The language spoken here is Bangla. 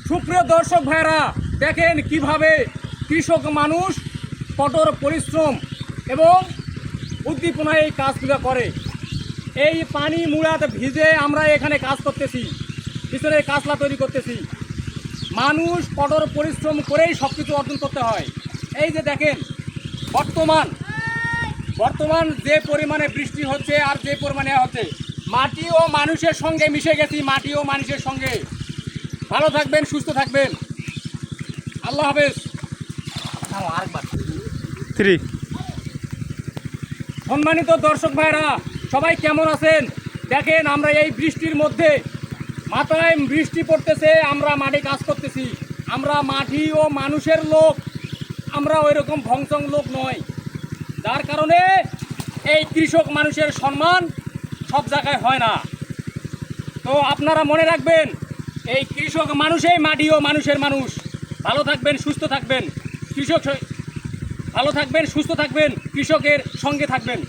সুপ্রিয় দর্শক ভাইরা, দেখেন কিভাবে কৃষক মানুষ কঠোর পরিশ্রম এবং উদ্দীপনায় এই কাজগুলো করে। এই পানি মুড়াতে ভিজে আমরা এখানে কাজ করতেছি, পিছনে কাঁচলা তৈরি করতেছি। মানুষ কঠোর পরিশ্রম করেই সব কিছু অর্জন করতে হয়। এই যে দেখেন বর্তমান যে পরিমাণে বৃষ্টি হচ্ছে আর যে পরিমাণে হচ্ছে, মাটি ও মানুষের সঙ্গে মিশে গেছি, মাটি ও মানুষের সঙ্গে। ভালো থাকবেন, সুস্থ থাকবেন, আল্লাহ হাফেজ। সম্মানিত দর্শক ভাইরা, সবাই কেমন আছেন? দেখেন আমরা এই বৃষ্টির মধ্যে, মাথায় বৃষ্টি পড়তেছে, আমরা মাঠে কাজ করতেছি। আমরা মাটি ও মানুষের লোক, আমরা ওই রকম ভংসং লোক নয়, যার কারণে এই কৃষক মানুষের সম্মান সব জায়গায় হয় না। তো আপনারা মনে রাখবেন, এই কৃষক মানুষই মাটি ও মানুষের মানুষ। ভালো থাকবেন, সুস্থ থাকবেন, ভালো থাকবেন, সুস্থ থাকবেন, কৃষকের সঙ্গে থাকবেন।